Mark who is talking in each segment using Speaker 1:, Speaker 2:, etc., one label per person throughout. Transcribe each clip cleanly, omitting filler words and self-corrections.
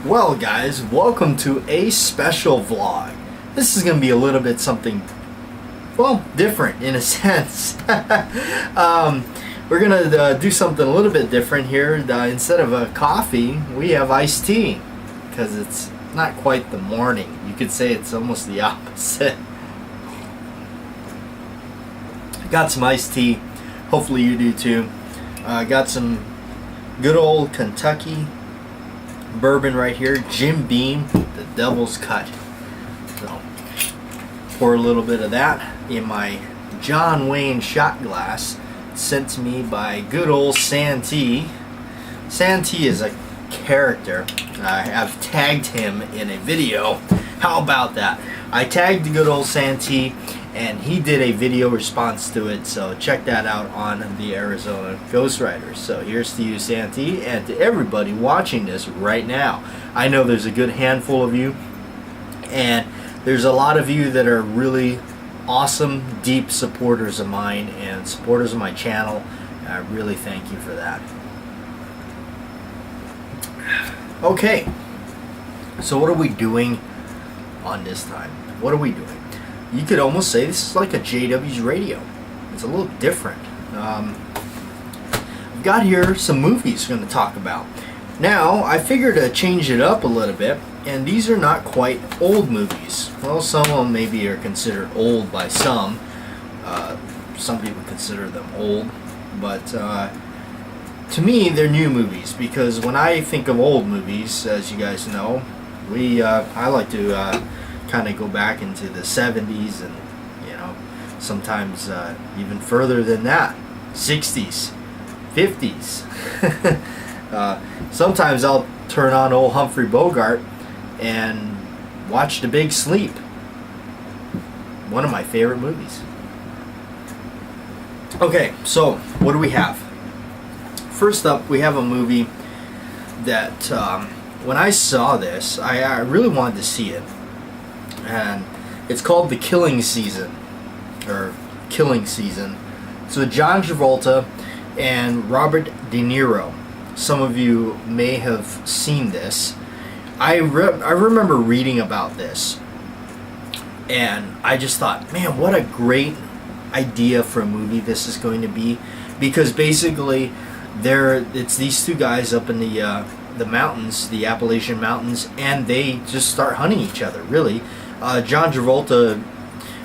Speaker 1: Well, guys, welcome to a special vlog. This is going to be a little bit something, well, different in a sense. We're going to do something a little bit different here. Instead of a coffee, we have iced tea because it's not quite the morning. You could say it's almost the opposite. Got some iced tea. Hopefully you do too. Got some good old Kentucky bourbon right here, Jim Beam, the Devil's Cut. So pour a little bit of that in my John Wayne shot glass, sent to me by good old Santee. Santee is a character. I've tagged him in a video. How about that? I tagged the good old Santee, and he did a video response to it, so check that out on the Arizona Ghost Riders. So here's to you, Santee, and to everybody watching this right now. I know there's a good handful of you, and there's a lot of you that are really awesome, deep supporters of mine and supporters of my channel. I really thank you for that. Okay, so what are we doing on this time? What are we doing? You could almost say this is like a JW's radio. It's a little different. I've got here some movies we're going to talk about. Now, I figured to change it up a little bit, and these are not quite old movies. Well, some of them maybe are considered old by some. Some people consider them old, but to me, they're new movies, because when I think of old movies, as you guys know, I like to kind of go back into the 70s and, you know, sometimes even further than that, 60s, 50s. Sometimes I'll turn on old Humphrey Bogart and watch The Big Sleep, one of my favorite movies. Okay, so what do we have? First up, we have a movie that when I saw this, I really wanted to see it. And it's called The Killing Season, or Killing Season. It's with John Travolta and Robert De Niro. Some of you may have seen this. I remember reading about this, and I just thought, man, what a great idea for a movie this is going to be, because basically it's these two guys up in the mountains, the Appalachian Mountains, and they just start hunting each other, really. John Travolta,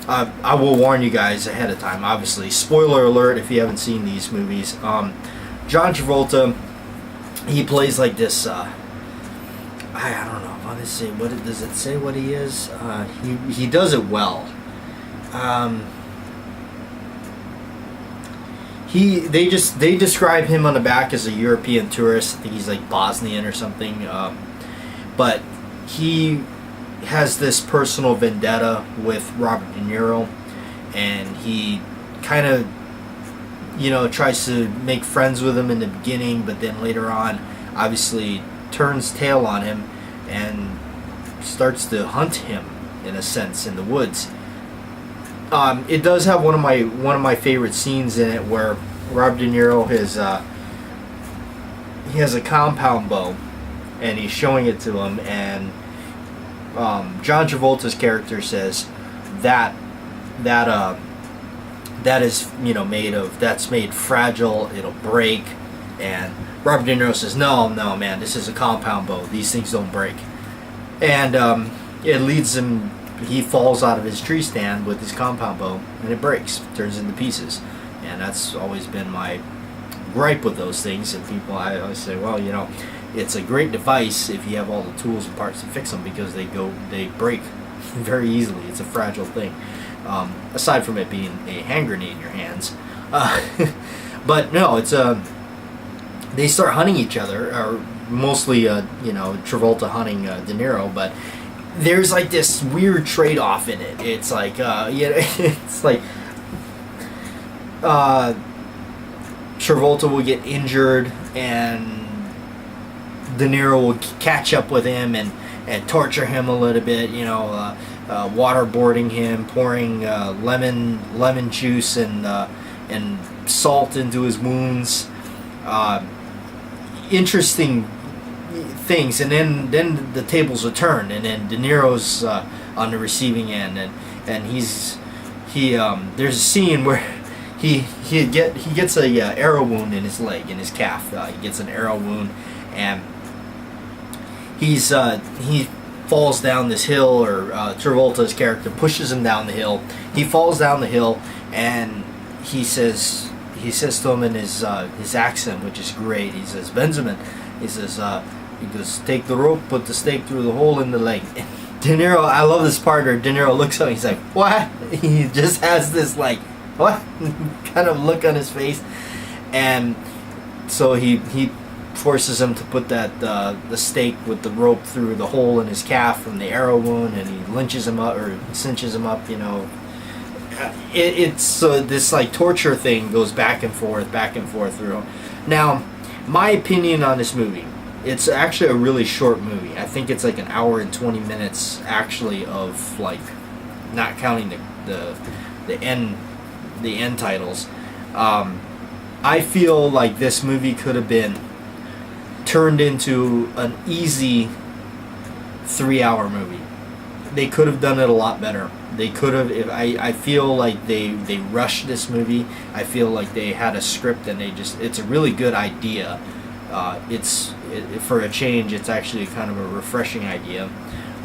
Speaker 1: I will warn you guys ahead of time, obviously. Spoiler alert if you haven't seen these movies. John Travolta, he plays like this, I don't know, what does it say what he is? He does it well. They describe him on the back as a European tourist. I think he's like Bosnian or something. But he has this personal vendetta with Robert De Niro, and he kind of, you know, tries to make friends with him in the beginning, but then later on, obviously, turns tail on him and starts to hunt him in a sense in the woods. It does have one of my favorite scenes in it where Robert De Niro he has a compound bow, and he's showing it to him, and John Travolta's character says that is, you know, that's made fragile, it'll break, and Robert De Niro says, no man, this is a compound bow, these things don't break, and it leads him. He falls out of his tree stand with his compound bow, and it breaks, turns into pieces. And that's always been my gripe with those things. And people, I always say, well, you know, it's a great device if you have all the tools and parts to fix them, because they break very easily. It's a fragile thing. Aside from it being a hand grenade in your hands. But no, it's they start hunting each other, or mostly, you know, Travolta hunting De Niro, but there's like this weird trade-off in it. It's like, it's like Travolta will get injured, and De Niro will catch up with him and torture him a little bit. You know, waterboarding him, pouring lemon juice and salt into his wounds. Interesting things, and then the tables will turn, and then De Niro's on the receiving end, and there's a scene where he gets a arrow wound in his leg, in his calf. He gets an arrow wound, and he falls down this hill, or Travolta's character pushes him down the hill. He falls down the hill, and he says to him in his accent, which is great. He says, "Benjamin," he goes, "Take the rope, put the stake through the hole in the leg." De Niro, I love this part where De Niro looks up and he's like, "What?" He just has this like, "What?" kind of look on his face. And so he forces him to put that the stake with the rope through the hole in his calf from the arrow wound, and he lynches him up, or cinches him up, It's this like torture thing goes back and forth through. Now, my opinion on this movie, it's actually a really short movie. I think it's like an hour and 20 minutes actually, of like, not counting the end titles. I feel like this movie could have been turned into an easy 3-hour movie. They could have done it a lot better. They could have. I feel like they rushed this movie. I feel like they had a script, and it's a really good idea. For a change, it's actually kind of a refreshing idea,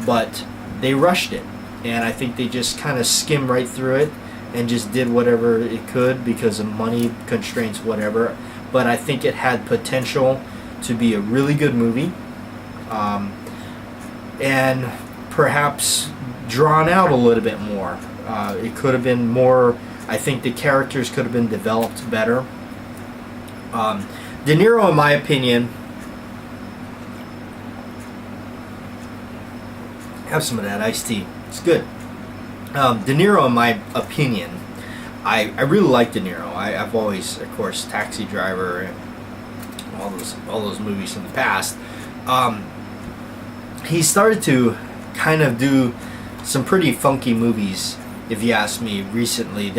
Speaker 1: but they rushed it, and I think they just kind of skimmed right through it and just did whatever it could because of money constraints, whatever. But I think it had potential to be a really good movie, and perhaps drawn out a little bit more. It could have been more. I think the characters could have been developed better. De Niro, in my opinion, have some of that iced tea. It's good. De Niro, in my opinion, I really like De Niro. I've always, of course, Taxi Driver and all those movies from the past. He started to kind of do some pretty funky movies, if you ask me, recently.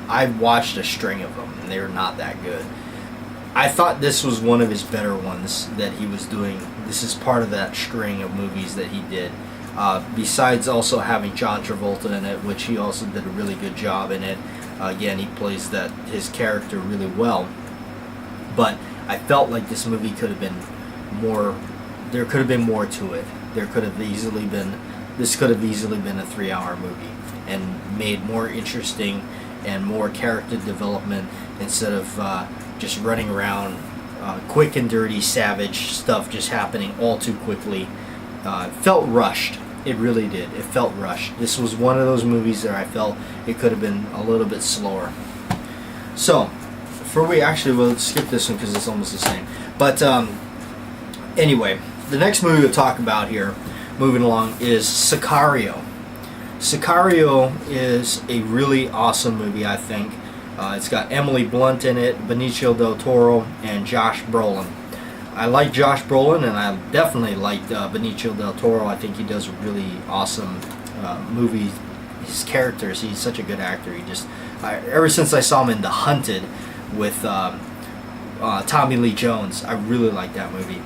Speaker 1: I've watched a string of them, and they're not that good. I thought this was one of his better ones that he was doing. This is part of that string of movies that he did. Besides also having John Travolta in it, which he also did a really good job in it. Again, he plays his character really well. But I felt like this movie could have been more. There could have been more to it. This could have easily been a 3-hour movie, and made more interesting and more character development, instead of just running around, quick and dirty, savage stuff just happening all too quickly. It felt rushed. It really did. It felt rushed. This was one of those movies that I felt it could have been a little bit slower. So, we'll skip this one because it's almost the same. But anyway, the next movie we'll talk about here, moving along, is Sicario. Sicario is a really awesome movie, I think. It's got Emily Blunt in it, Benicio del Toro, and Josh Brolin. I like Josh Brolin, and I definitely like Benicio del Toro. I think he does a really awesome movie. His characters, he's such a good actor. Ever since I saw him in The Hunted with Tommy Lee Jones, I really like that movie.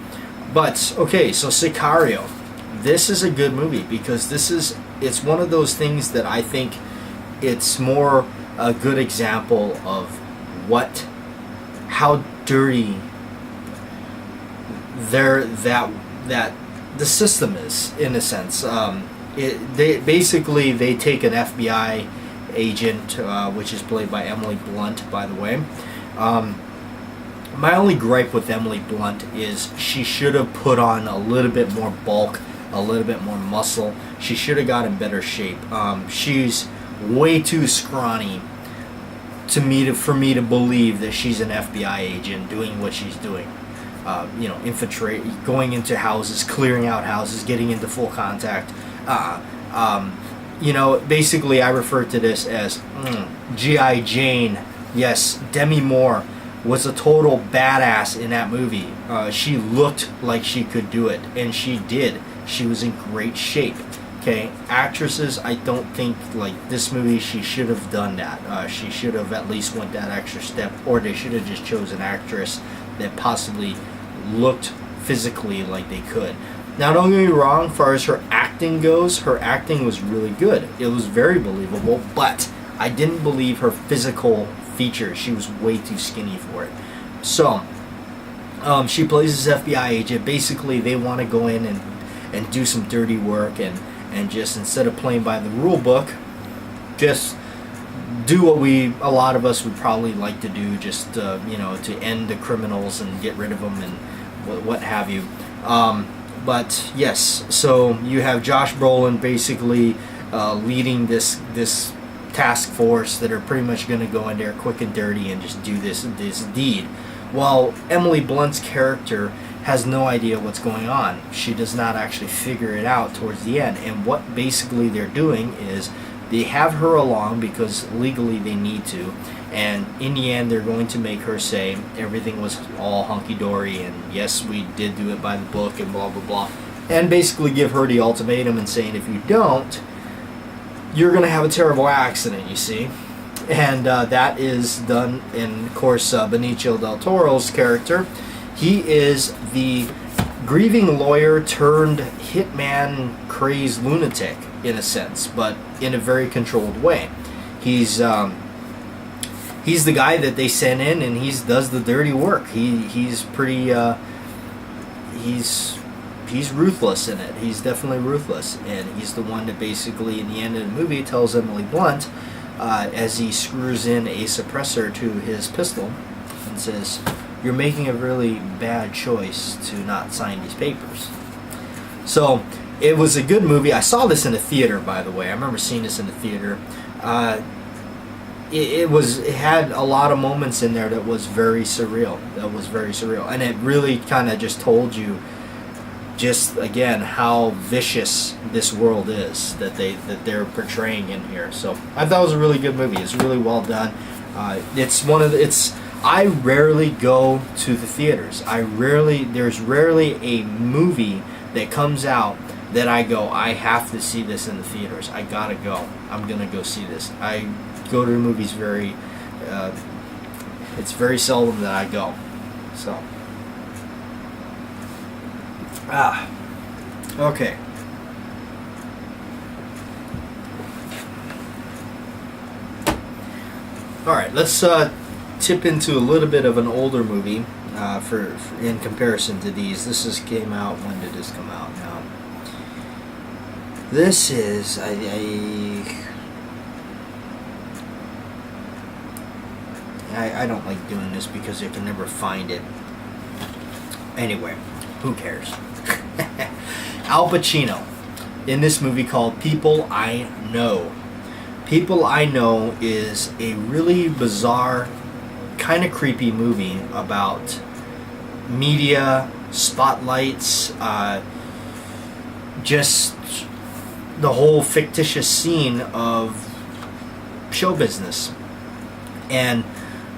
Speaker 1: But okay, so Sicario, this is a good movie because it's one of those things that I think it's more a good example of how dirty that the system is, in a sense. They take an FBI agent, which is played by Emily Blunt, by the way. My only gripe with Emily Blunt is she should have put on a little bit more bulk, a little bit more muscle. She should have got in better shape. She's way too scrawny for me to believe that she's an FBI agent doing what she's doing. Going into houses, clearing out houses, getting into full contact. Basically I refer to this as G.I. Jane. Yes, Demi Moore was a total badass in that movie. She looked like she could do it, and she did. She was in great shape. Okay, actresses, I don't think, like this movie, she should have done that. She should have at least went that extra step, or they should have just chosen an actress that possibly looked physically like they could. Now, don't get me wrong, as far as her acting goes, her acting was really good. It was very believable, but I didn't believe her physical features. She was way too skinny for it. So, she plays this FBI agent. Basically, they want to go in and do some dirty work and just, instead of playing by the rule book, just do what a lot of us would probably like to do, just to end the criminals and get rid of them and what have you. But yes, so you have Josh Brolin basically leading this task force that are pretty much going to go in there quick and dirty and just do this deed, while Emily Blunt's character has no idea what's going on. She does not actually figure it out towards the end. And what basically they're doing is they have her along because legally they need to, and in the end they're going to make her say everything was all hunky-dory and yes, we did do it by the book and blah blah blah, and basically give her the ultimatum and saying, if you don't, you're going to have a terrible accident, you see. And that is done. And of course, Benicio del Toro's character, he is the grieving lawyer turned hitman crazed lunatic in a sense, but in a very controlled way. He's the guy that they send in, and he does the dirty work. He's pretty he's ruthless in it. He's definitely ruthless, and he's the one that basically in the end of the movie tells Emily Blunt, as he screws in a suppressor to his pistol and says, "You're making a really bad choice to not sign these papers." So it was a good movie. I saw this in the theater, by the way. I remember seeing this in the theater. It had a lot of moments in there that was very surreal. And it really kind of just told you, just again, how vicious this world is that they're portraying in here. So I thought it was a really good movie. It's really well done. I rarely go to the theaters. There's rarely a movie that comes out that I go, I have to see this in the theaters. I gotta go. I'm gonna go see this. I go to the movies it's very seldom that I go. So. Okay. Alright, let's tip into a little bit of an older movie for in comparison to these. This came out, when did this come out now? This is, I don't like doing this because I can never find it. Anyway, who cares? Al Pacino in this movie called People I Know. People I Know is a really bizarre, kind of creepy movie about media, spotlights, just the whole fictitious scene of show business. And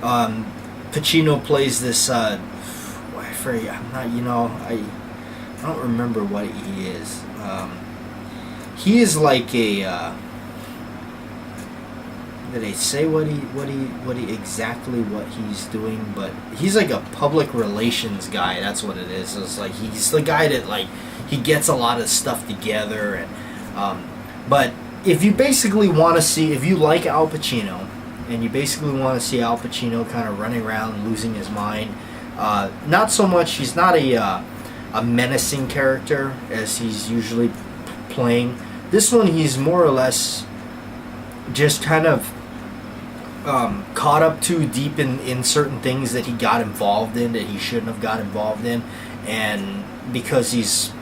Speaker 1: Pacino plays this, I don't remember what he is. He is like a, did they say what he's doing? But he's like a public relations guy. That's what it is. It's like he's the guy that like he gets a lot of stuff together. And but if you basically want to see, if you like Al Pacino, and you basically want to see Al Pacino kind of running around losing his mind, not so much. He's not a menacing character as he's usually playing. This one, he's more or less just kind of caught up too deep in certain things that he got involved in that he shouldn't have got involved in, and because he's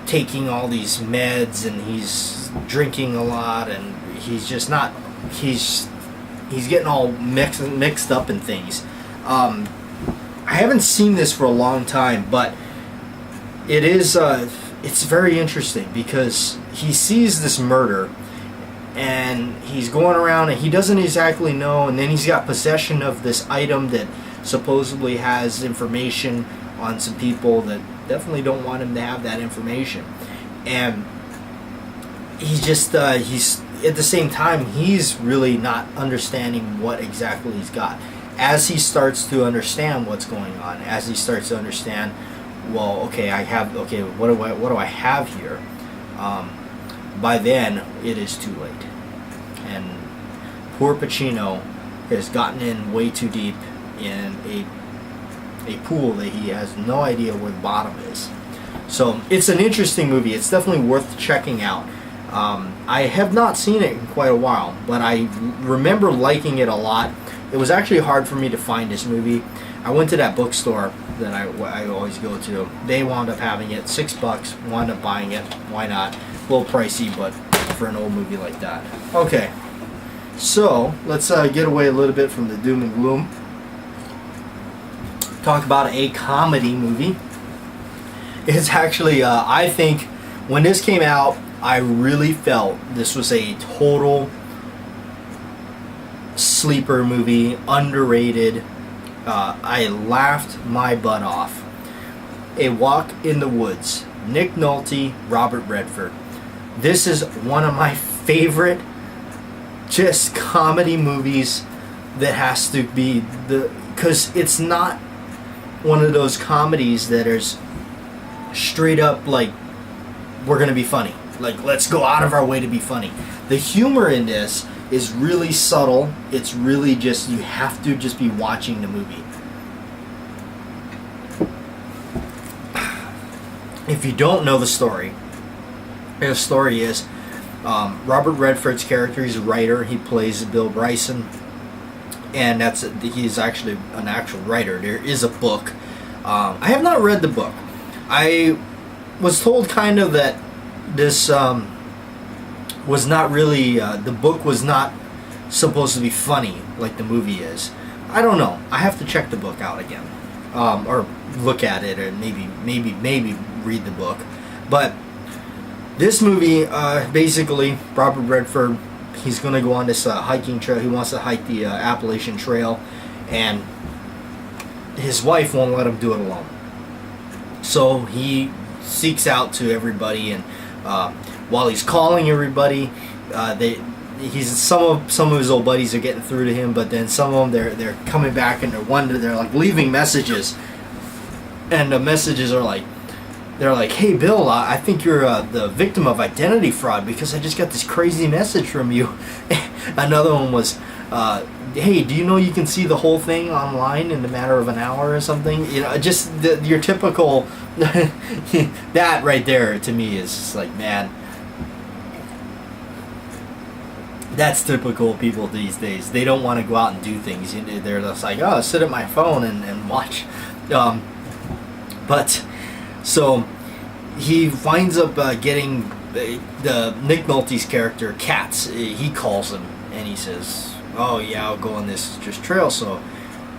Speaker 1: taking all these meds and he's drinking a lot and he's just not he's getting all mixed up in things. I haven't seen this for a long time, but it is it's very interesting because he sees this murder and he's going around and he doesn't exactly know, and then he's got possession of this item that supposedly has information on some people that definitely don't want him to have that information. And he's just he's at the same time he's really not understanding what exactly he's got. As he starts to understand what's going on, as he starts to understand well, okay, what do I have here? By then, it is too late, and poor Pacino has gotten in way too deep in a pool that he has no idea where the bottom is. So it's an interesting movie. It's definitely worth checking out. I have not seen it in quite a while, but I remember liking it a lot. It was actually hard for me to find this movie. I went to that bookstore that I always go to. They wound up having it, $6. Wound up buying it. Why not? A little pricey, but for an old movie like that. Okay, so let's get away a little bit from the doom and gloom. Talk about a comedy movie. It's actually, I think, when this came out, I really felt this was a total sleeper movie, underrated. I laughed my butt off. A Walk in the Woods. Nick Nolte, Robert Redford. This is one of my favorite just comedy movies that has to be because it's not one of those comedies that is straight up like, we're gonna be funny, like let's go out of our way to be funny. The humor in this is really subtle. It's really just, you have to just be watching the movie. If you don't know the story is Robert Redford's character. He's a writer. He plays Bill Bryson, and he's actually an actual writer. There is a book. I have not read the book. I was told kind of that this was not really, the book was not supposed to be funny like the movie is. I don't know. I have to check the book out again, or look at it, or maybe read the book. But this movie, basically, Robert Redford, he's going to go on this hiking trail. He wants to hike the Appalachian Trail, and his wife won't let him do it alone. So he seeks out to everybody, and while he's calling everybody, some of his old buddies are getting through to him, but then some of them they're coming back and they're like leaving messages, and the messages are like, they're like, hey Bill, I think you're the victim of identity fraud because I just got this crazy message from you. Another one was, hey, do you know you can see the whole thing online in a matter of an hour or something? You know, just your typical. That right there to me is just like, man, that's typical people these days. They don't want to go out and do things. They're just like, oh, sit at my phone and watch. But so he winds up getting the Nick Nolte's character, Katz. He calls him and he says, oh yeah, I'll go on this just trail. So,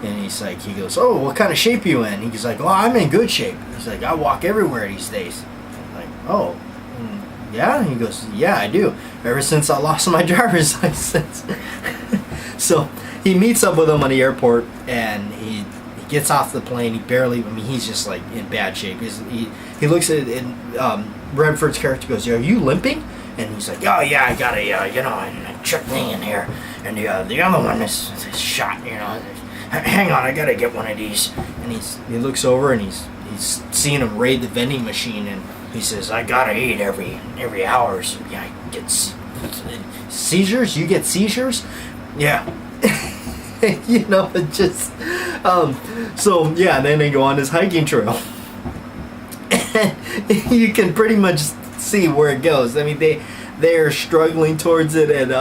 Speaker 1: and he's like, he goes, oh, what kind of shape are you in? He's like, oh, I'm in good shape. He's like, I walk everywhere these days. I'm like, oh, yeah? And he goes, yeah, I do. Ever since I lost my driver's license. So he meets up with him on the airport, and he gets off the plane. He's just like in bad shape. He looks at it, and Redford's character goes, are you limping? And he's like, oh yeah, I got a trick thing in here. And the other one is shot, hang on, I gotta get one of these. And he looks over and he's seeing him raid the vending machine, and he says, I gotta eat every hour. So yeah, I get seizures. You get seizures? Yeah. It just so yeah. Then they go on this hiking trail. You can pretty much see where it goes. I mean, they're struggling towards it, and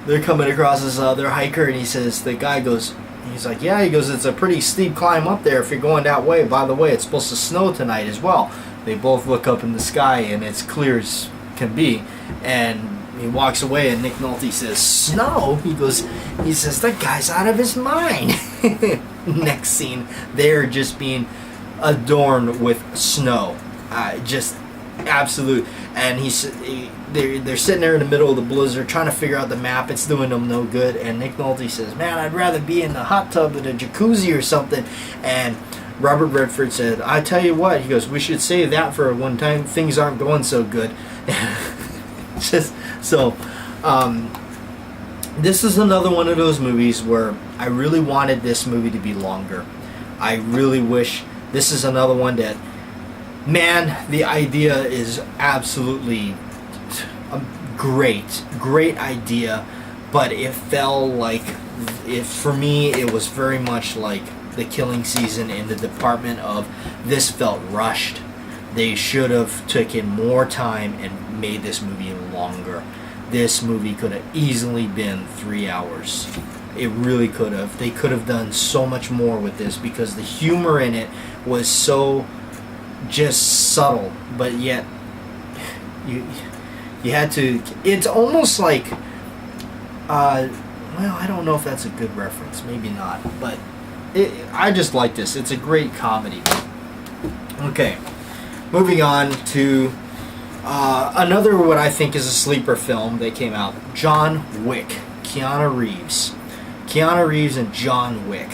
Speaker 1: they're coming across this other hiker, and the guy goes, he's like, yeah, he goes, it's a pretty steep climb up there if you're going that way. By the way, it's supposed to snow tonight as well. They both look up in the sky, and it's clear as can be, and he walks away, and Nick Nolte says, snow? He says, that guy's out of his mind. Next scene, they're just being adorned with snow. Just absolute. And they're sitting there in the middle of the blizzard trying to figure out the map. It's doing them no good. And Nick Nolte says, man, I'd rather be in the hot tub in a jacuzzi or something. And Robert Redford said, I tell you what, he goes, we should save that for one time things aren't going so good. Just so this is another one of those movies where I really wanted this movie to be longer. I really wish This is another one that, man, the idea is absolutely a great idea, but it felt like, for me, it was very much like The Killing Season in the department of this felt rushed. They should have taken more time and made this movie longer. This movie could have easily been 3 hours. It really could have. They could have done so much more with this because the humor in it was so just subtle, but yet you had to. It's almost like, well, I don't know if that's a good reference. Maybe not, but I just like this. It's a great comedy. Okay, moving on to another what I think is a sleeper film that came out. John Wick. Keanu Reeves and John Wick.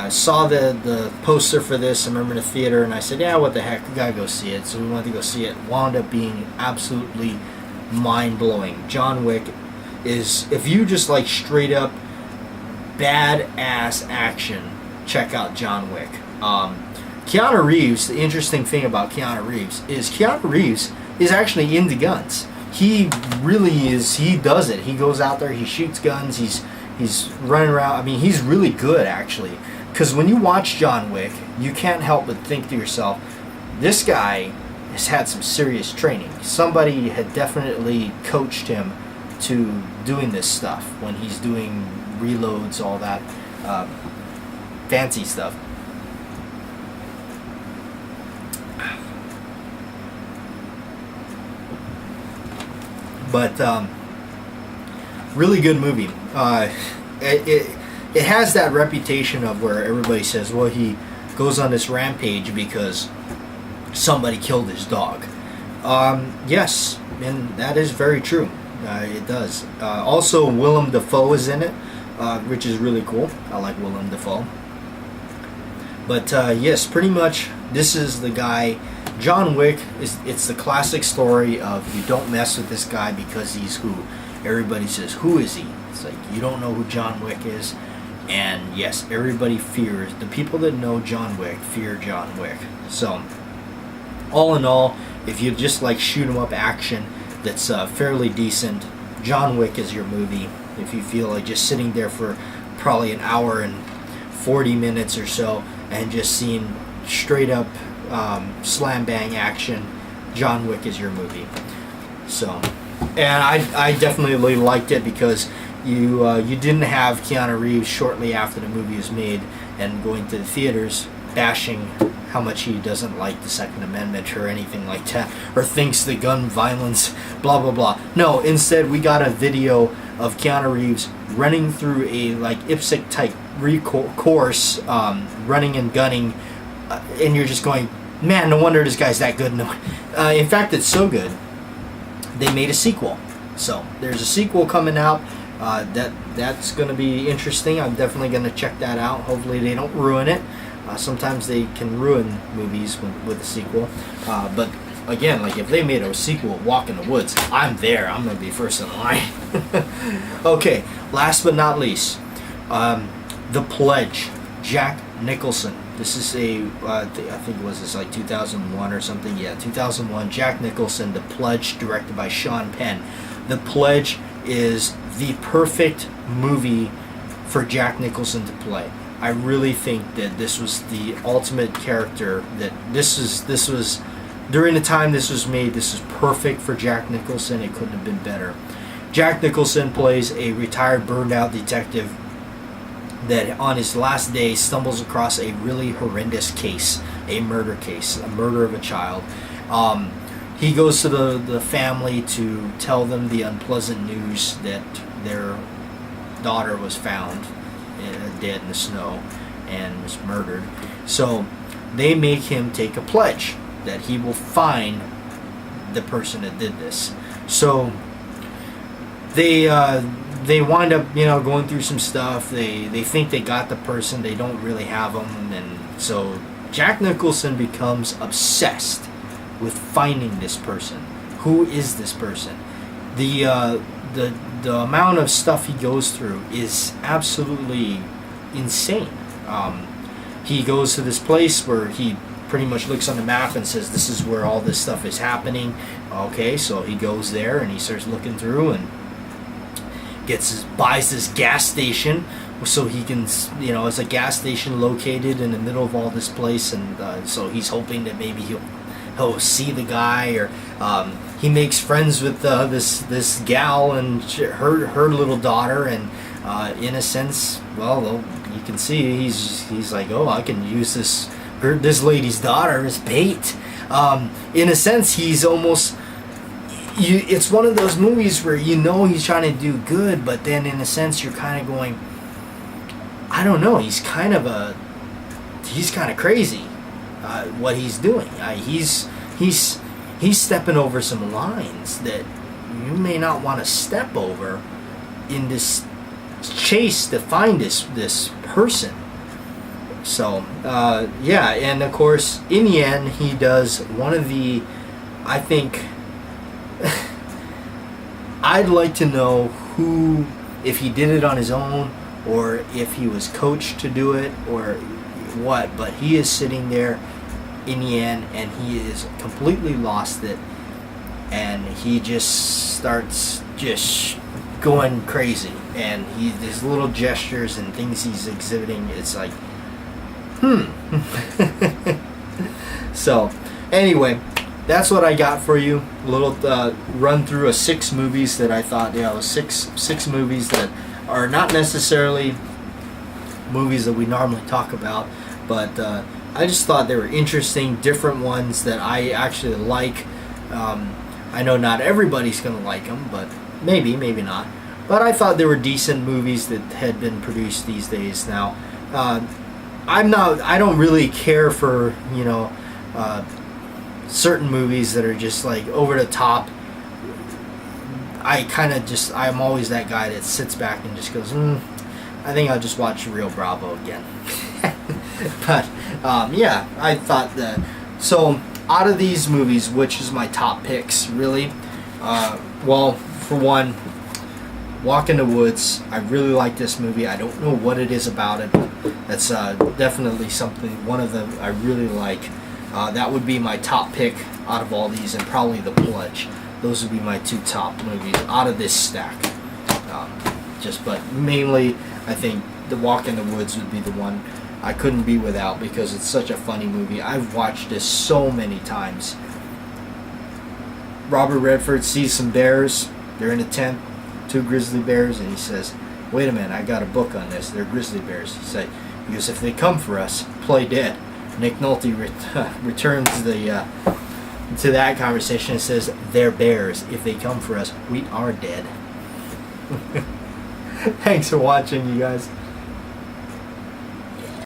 Speaker 1: Saw the poster for this, I remember in the theater, and I said, yeah, what the heck, we gotta go see it. So we went to go see it. Wound up being absolutely mind-blowing. John Wick is, if you just like straight up badass action, check out John Wick. Keanu Reeves, the interesting thing about Keanu Reeves is actually into guns. He really is, he does it. He goes out there, he shoots guns, he's running around. I mean, he's really good, actually. Because when you watch John Wick, you can't help but think to yourself, this guy has had some serious training. Somebody had definitely coached him to doing this stuff when he's doing reloads, all that fancy stuff. But really good movie. It has that reputation of where everybody says, well, he goes on this rampage because somebody killed his dog. Yes, and that is very true. It does. Also, Willem Dafoe is in it, which is really cool. I like Willem Dafoe. But yes, pretty much this is the guy. John Wick it's the classic story of you don't mess with this guy because he's who. Everybody says, who is he? It's like, you don't know who John Wick is. And yes, everybody fears, the people that know John Wick fear John Wick. So, all in all, if you just like shoot 'em up action that's fairly decent, John Wick is your movie. If you feel like just sitting there for probably an hour and 40 minutes or so and just seeing straight up slam bang action, John Wick is your movie. So, and I definitely liked it because you didn't have Keanu Reeves shortly after the movie was made and going to the theaters bashing how much he doesn't like the Second Amendment or anything like that, or thinks the gun violence, blah blah blah. No, instead we got a video of Keanu Reeves running through a like IPSC type course, running and gunning, and you're just going, man, no wonder this guy's that good. No, in fact, it's so good they made a sequel. So there's a sequel coming out. That's going to be interesting. I'm definitely going to check that out. Hopefully they don't ruin it. Sometimes they can ruin movies with a sequel. But again, like if they made a sequel, Walk in the Woods, I'm there. I'm going to be first in line. Okay, last but not least, The Pledge, Jack Nicholson. This is I think it was this like 2001 or something. Yeah, 2001. Jack Nicholson, The Pledge, directed by Sean Penn. The Pledge is the perfect movie for Jack Nicholson to play. I really think that this was the ultimate character. That this was during the time this was made. This is perfect for Jack Nicholson. It couldn't have been better. Jack Nicholson plays a retired, burned-out detective that on his last day stumbles across a really horrendous case, a murder case, a murder of a child. He goes to the family to tell them the unpleasant news that their daughter was found dead in the snow and was murdered. So they make him take a pledge that he will find the person that did this. So they wind up, going through some stuff. They think they got the person. They don't really have them. And so Jack Nicholson becomes obsessed with finding this person. Who is this person? The amount of stuff he goes through is absolutely insane. he goes to this place where he pretty much looks on the map and says, this is where all this stuff is happening. Okay, so he goes there and he starts looking through and buys this gas station so he can, it's a gas station located in the middle of all this place, and so he's hoping that maybe he'll see the guy, or he makes friends with this gal and her little daughter, and in a sense, well, you can see he's like, oh, I can use this lady's daughter as bait. In a sense, he's almost. It's one of those movies where he's trying to do good, but then in a sense you're kind of going, I don't know. He's kind of crazy. What he's doing, he's stepping over some lines that you may not want to step over in this chase to find this person. So yeah, and of course in the end he does one of the, I think. I'd like to know who, if he did it on his own or if he was coached to do it or what, but he is sitting there in the end and he is completely lost it, and he just starts just going crazy, and his little gestures and things he's exhibiting, it's like, So anyway, that's what I got for you. A little run through of 6 movies that I thought, six movies that are not necessarily movies that we normally talk about, but I just thought they were interesting, different ones that I actually like. I know not everybody's going to like them, but maybe not. But I thought they were decent movies that had been produced these days. Now, I don't really care for, certain movies that are just like over the top. I'm always that guy that sits back and just goes, I think I'll just watch Rio Bravo again. But yeah, I thought that. So out of these movies, which is my top picks, really? Well, for one, Walk in the Woods. I really like this movie. I don't know what it is about it, but that's definitely one of them I really like. That would be my top pick out of all these, and probably The Pledge. Those would be my 2 top movies out of this stack. But mainly, I think The Walk in the Woods would be the one I couldn't be without, because it's such a funny movie. I've watched this so many times. Robert Redford sees some bears. They're in a tent, 2 grizzly bears, and he says, wait a minute, I got a book on this. They're grizzly bears. Because if they come for us, play dead. Nick Nolte returns to that conversation and says, they're bears. If they come for us, we are dead. Thanks for watching, you guys.